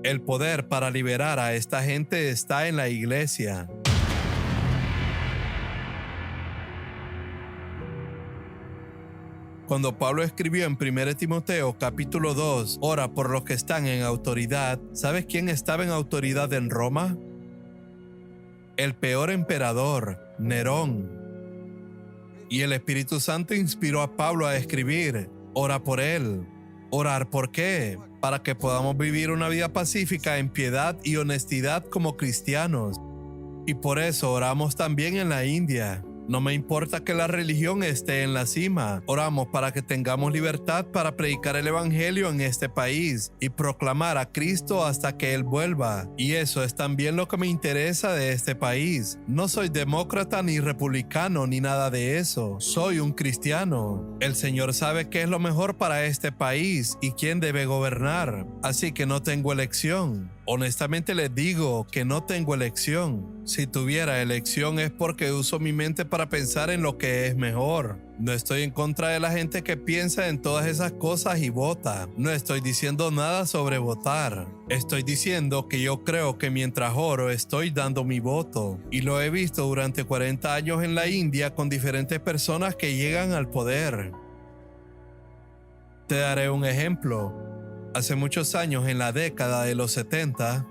El poder para liberar a esta gente está en la iglesia. Cuando Pablo escribió en 1 Timoteo capítulo 2, ora por los que están en autoridad, ¿sabes quién estaba en autoridad en Roma? El peor emperador, Nerón. Y el Espíritu Santo inspiró a Pablo a escribir, ora por él. ¿Orar por qué? Para que podamos vivir una vida pacífica en piedad y honestidad como cristianos. Y por eso oramos también en la India. No me importa que la religión esté en la cima. Oramos para que tengamos libertad para predicar el evangelio en este país y proclamar a Cristo hasta que Él vuelva. Y eso es también lo que me interesa de este país. No soy demócrata ni republicano ni nada de eso. Soy un cristiano. El Señor sabe qué es lo mejor para este país y quién debe gobernar. Así que no tengo elección. Honestamente les digo que no tengo elección. Si tuviera elección es porque uso mi mente para pensar en lo que es mejor. No estoy en contra de la gente que piensa en todas esas cosas y vota. No estoy diciendo nada sobre votar. Estoy diciendo que yo creo que mientras oro estoy dando mi voto. Y lo he visto durante 40 años en la India con diferentes personas que llegan al poder. Te daré un ejemplo. Hace muchos años, en la década de los 70,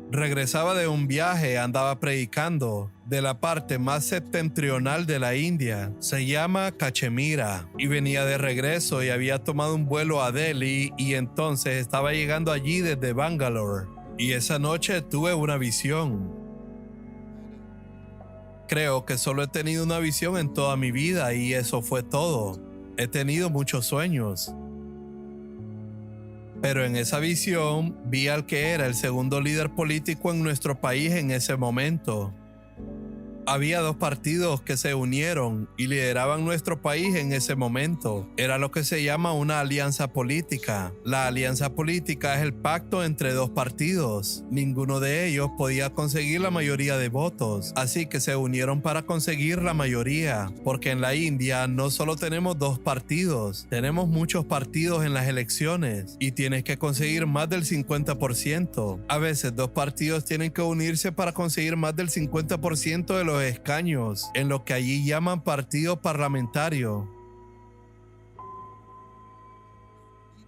regresaba de un viaje, andaba predicando de la parte más septentrional de la India. Se llama Cachemira. Y venía de regreso y había tomado un vuelo a Delhi y entonces estaba llegando allí desde Bangalore. Y esa noche tuve una visión. Creo que solo he tenido una visión en toda mi vida y eso fue todo. He tenido muchos sueños. Pero en esa visión vi al que era el segundo líder político en nuestro país en ese momento. Había dos partidos que se unieron y lideraban nuestro país en ese momento. Era lo que se llama una alianza política. La alianza política es el pacto entre dos partidos. Ninguno de ellos podía conseguir la mayoría de votos, así que se unieron para conseguir la mayoría. Porque en la India no solo tenemos dos partidos, tenemos muchos partidos en las elecciones y tienes que conseguir más del 50%. A veces dos partidos tienen que unirse para conseguir más del 50% de los escaños en lo que allí llaman partido parlamentario.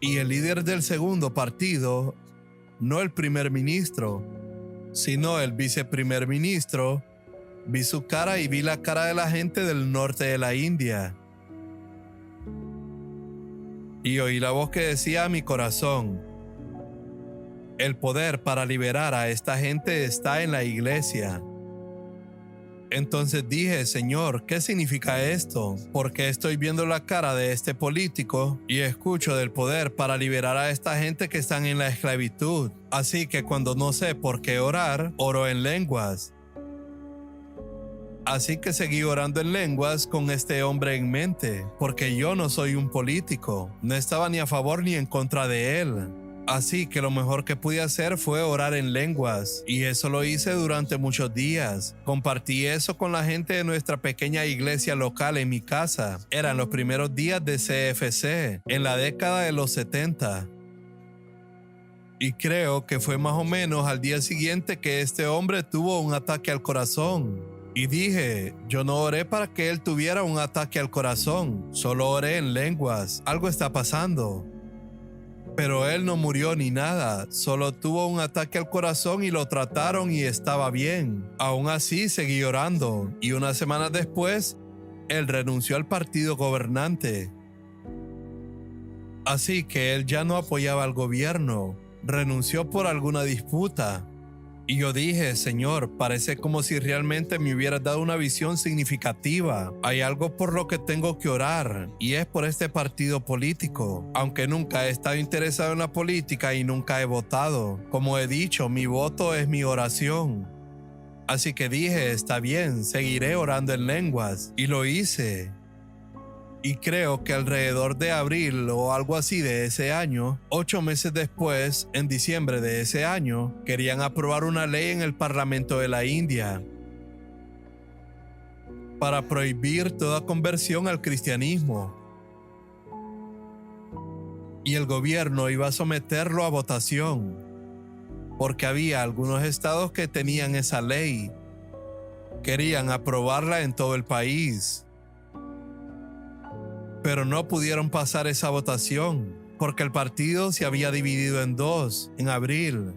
Y el líder del segundo partido, no el primer ministro, sino el viceprimer ministro, vi su cara y vi la cara de la gente del norte de la India. Y oí la voz que decía a mi corazón: el poder para liberar a esta gente está en la iglesia. Entonces dije, Señor, ¿qué significa esto? Porque estoy viendo la cara de este político y escucho del poder para liberar a esta gente que están en la esclavitud. Así que cuando no sé por qué orar, oro en lenguas. Así que seguí orando en lenguas con este hombre en mente, porque yo no soy un político. No estaba ni a favor ni en contra de él. Así que lo mejor que pude hacer fue orar en lenguas, y eso lo hice durante muchos días. Compartí eso con la gente de nuestra pequeña iglesia local en mi casa. Eran los primeros días de CFC, en la década de los 70. Y creo que fue más o menos al día siguiente que este hombre tuvo un ataque al corazón. Y dije, yo no oré para que él tuviera un ataque al corazón, solo oré en lenguas. Algo está pasando. Pero él no murió ni nada, solo tuvo un ataque al corazón y lo trataron y estaba bien. Aún así seguí orando y unas semanas después, él renunció al partido gobernante. Así que él ya no apoyaba al gobierno, renunció por alguna disputa. Y yo dije, Señor, parece como si realmente me hubieras dado una visión significativa. Hay algo por lo que tengo que orar, y es por este partido político. Aunque nunca he estado interesado en la política y nunca he votado. Como he dicho, mi voto es mi oración. Así que dije, está bien, seguiré orando en lenguas. Y lo hice. Y creo que alrededor de abril o algo así de ese año, 8 meses después, en diciembre de ese año, querían aprobar una ley en el Parlamento de la India para prohibir toda conversión al cristianismo. Y el gobierno iba a someterlo a votación. porque había algunos estados que tenían esa ley. Querían aprobarla en todo el país, pero no pudieron pasar esa votación porque el partido se había dividido en dos en abril.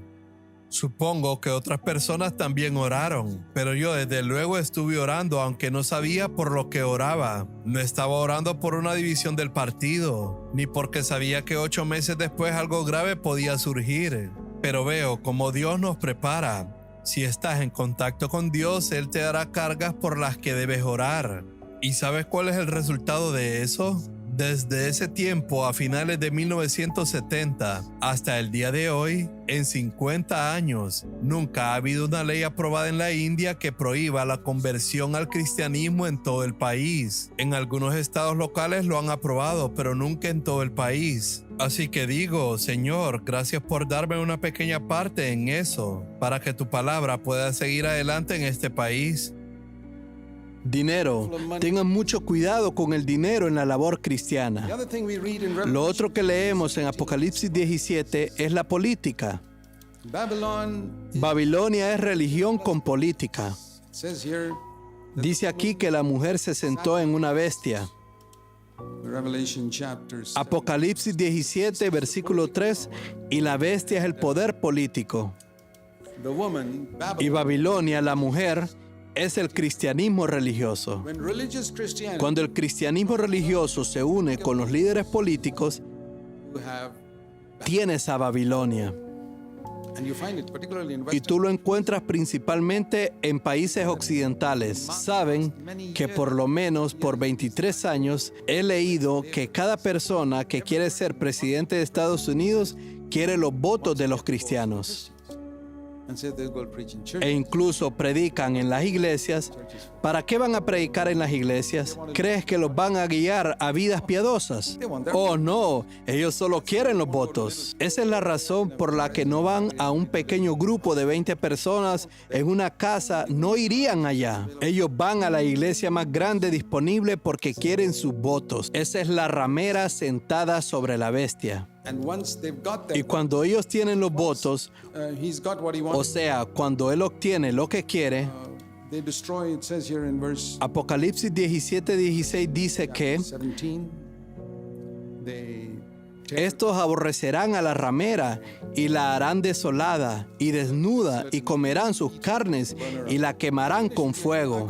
Supongo que otras personas también oraron, pero yo desde luego estuve orando aunque no sabía por lo que oraba. No estaba orando por una división del partido, ni porque sabía que 8 meses después algo grave podía surgir. Pero veo cómo Dios nos prepara. Si estás en contacto con Dios, Él te dará cargas por las que debes orar. ¿Y sabes cuál es el resultado de eso? Desde ese tiempo, a finales de 1970, hasta el día de hoy, en 50 años, nunca ha habido una ley aprobada en la India que prohíba la conversión al cristianismo en todo el país. En algunos estados locales lo han aprobado, pero nunca en todo el país. Así que digo, Señor, gracias por darme una pequeña parte en eso, para que tu palabra pueda seguir adelante en este país. Dinero. Tengan mucho cuidado con el dinero en la labor cristiana. Lo otro que leemos en Apocalipsis 17 es la política. Babilonia es religión con política. Dice aquí que la mujer se sentó en una bestia. Apocalipsis 17, versículo 3, y la bestia es el poder político. Y Babilonia, la mujer, es el cristianismo religioso. Cuando el cristianismo religioso se une con los líderes políticos, tienes a Babilonia. Y tú lo encuentras principalmente en países occidentales. Saben que por lo menos por 23 años he leído que cada persona que quiere ser presidente de Estados Unidos quiere los votos de los cristianos. E incluso predican en las iglesias. ¿Para qué van a predicar en las iglesias? ¿Crees que los van a guiar a vidas piadosas? Oh, no, ellos solo quieren los votos. Esa es la razón por la que no van a un pequeño grupo de 20 personas en una casa, no irían allá. Ellos van a la iglesia más grande disponible porque quieren sus votos. Esa es la ramera sentada sobre la bestia. Y cuando ellos tienen los votos, o sea, cuando él obtiene lo que quiere, Apocalipsis 17:16 dice que estos aborrecerán a la ramera y la harán desolada y desnuda y comerán sus carnes y la quemarán con fuego.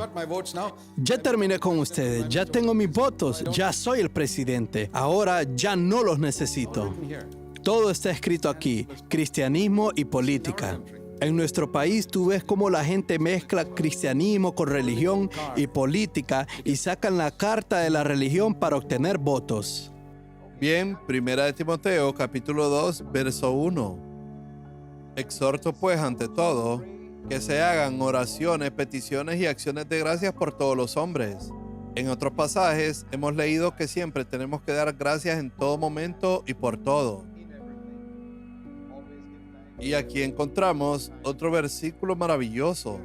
Ya terminé con ustedes, ya tengo mis votos, ya soy el presidente, ahora ya no los necesito. Todo está escrito aquí, cristianismo y política. En nuestro país tú ves cómo la gente mezcla cristianismo con religión y política y sacan la carta de la religión para obtener votos. Bien, 1 Timoteo capítulo 2, verso 1. Exhorto pues ante todo que se hagan oraciones, peticiones y acciones de gracias por todos los hombres. En otros pasajes hemos leído que siempre tenemos que dar gracias en todo momento y por todo. Y aquí encontramos otro versículo maravilloso,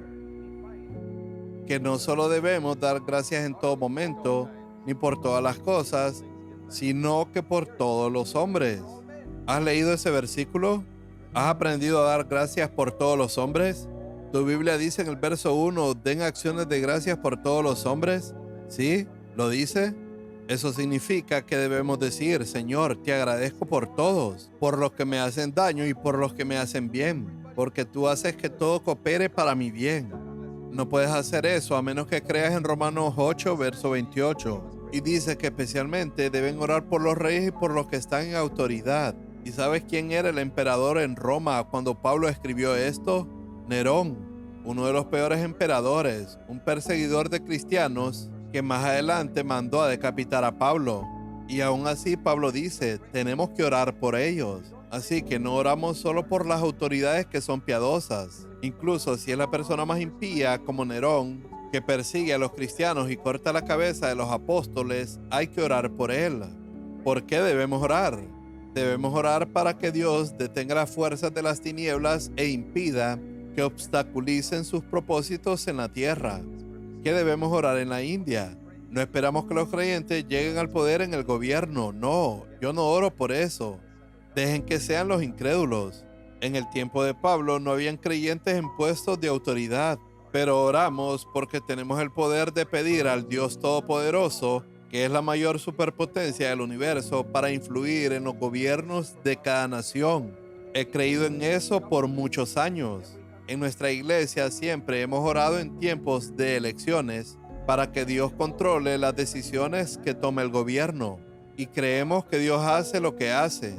que no solo debemos dar gracias en todo momento ni por todas las cosas, sino que por todos los hombres. ¿Has leído ese versículo? ¿Has aprendido a dar gracias por todos los hombres? Tu Biblia dice en el verso 1, den acciones de gracias por todos los hombres. ¿Sí? ¿Lo dice? Eso significa que debemos decir, Señor, te agradezco por todos, por los que me hacen daño y por los que me hacen bien, porque tú haces que todo coopere para mi bien. No puedes hacer eso a menos que creas en Romanos 8, verso 28. Y dice que especialmente deben orar por los reyes y por los que están en autoridad. ¿Y sabes quién era el emperador en Roma cuando Pablo escribió esto? Nerón, uno de los peores emperadores, un perseguidor de cristianos que más adelante mandó a decapitar a Pablo. Y aún así Pablo dice, tenemos que orar por ellos. Así que no oramos solo por las autoridades que son piadosas. Incluso si es la persona más impía como Nerón, que persigue a los cristianos y corta la cabeza de los apóstoles, hay que orar por él. ¿Por qué debemos orar? Debemos orar para que Dios detenga las fuerzas de las tinieblas e impida que obstaculicen sus propósitos en la tierra. ¿Qué debemos orar en la India? No esperamos que los creyentes lleguen al poder en el gobierno. No, yo no oro por eso. Dejen que sean los incrédulos. En el tiempo de Pablo no habían creyentes en puestos de autoridad, pero oramos porque tenemos el poder de pedir al Dios Todopoderoso, que es la mayor superpotencia del universo, para influir en los gobiernos de cada nación. He creído en eso por muchos años. En nuestra iglesia siempre hemos orado en tiempos de elecciones para que Dios controle las decisiones que tome el gobierno. Y creemos que Dios hace lo que hace.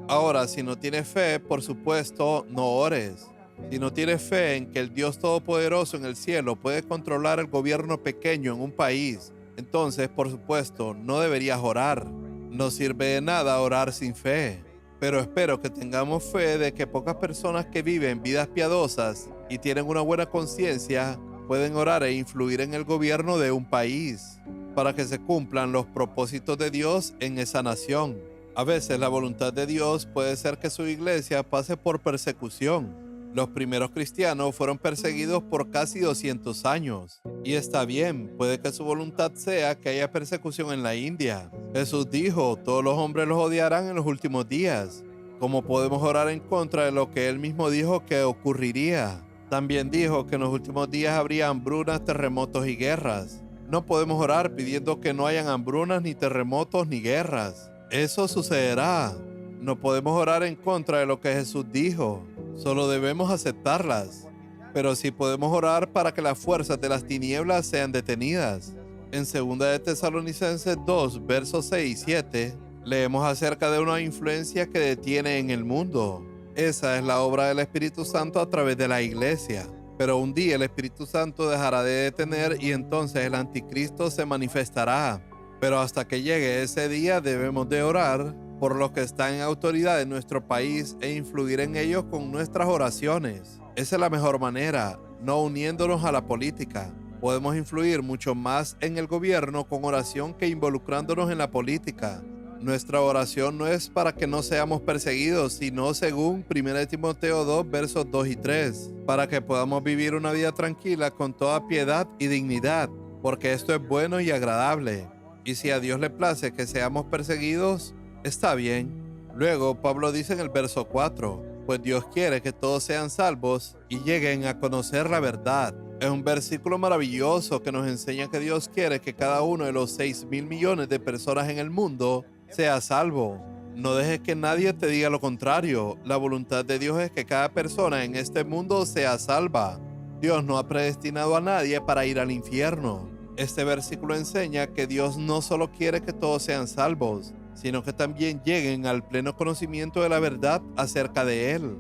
Ahora, si no tienes fe, por supuesto, no ores. Si no tienes fe en que el Dios Todopoderoso en el cielo puede controlar el gobierno pequeño en un país, entonces, por supuesto, no deberías orar. No sirve de nada orar sin fe. Pero espero que tengamos fe de que pocas personas que viven vidas piadosas y tienen una buena conciencia pueden orar e influir en el gobierno de un país para que se cumplan los propósitos de Dios en esa nación. A veces la voluntad de Dios puede ser que su iglesia pase por persecución. Los primeros cristianos fueron perseguidos por casi 200 años. Y está bien, puede que su voluntad sea que haya persecución en la India. Jesús dijo, todos los hombres los odiarán en los últimos días. ¿Cómo podemos orar en contra de lo que él mismo dijo que ocurriría? También dijo que en los últimos días habría hambrunas, terremotos y guerras. No podemos orar pidiendo que no hayan hambrunas, ni terremotos, ni guerras. Eso sucederá. No podemos orar en contra de lo que Jesús dijo. Solo debemos aceptarlas. Pero sí podemos orar para que las fuerzas de las tinieblas sean detenidas. En 2 de Tesalonicenses 2, versos 6 y 7, leemos acerca de una influencia que detiene en el mundo. Esa es la obra del Espíritu Santo a través de la iglesia. Pero un día el Espíritu Santo dejará de detener y entonces el anticristo se manifestará. Pero hasta que llegue ese día debemos de orar por los que están en autoridad en nuestro país e influir en ellos con nuestras oraciones. Esa es la mejor manera, no uniéndonos a la política. Podemos influir mucho más en el gobierno con oración que involucrándonos en la política. Nuestra oración no es para que no seamos perseguidos, sino según 1 Timoteo 2, versos 2 y 3, para que podamos vivir una vida tranquila con toda piedad y dignidad, porque esto es bueno y agradable. Y si a Dios le place que seamos perseguidos, está bien. Luego, Pablo dice en el verso 4, pues Dios quiere que todos sean salvos y lleguen a conocer la verdad. Es un versículo maravilloso que nos enseña que Dios quiere que cada uno de los 6.000 millones de personas en el mundo sea salvo. No dejes que nadie te diga lo contrario. La voluntad de Dios es que cada persona en este mundo sea salva. Dios no ha predestinado a nadie para ir al infierno. Este versículo enseña que Dios no solo quiere que todos sean salvos, sino que también lleguen al pleno conocimiento de la verdad acerca de Él.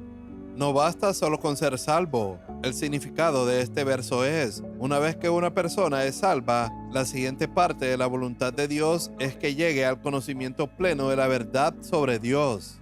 No basta solo con ser salvo. El significado de este verso es, una vez que una persona es salva, la siguiente parte de la voluntad de Dios es que llegue al conocimiento pleno de la verdad sobre Dios.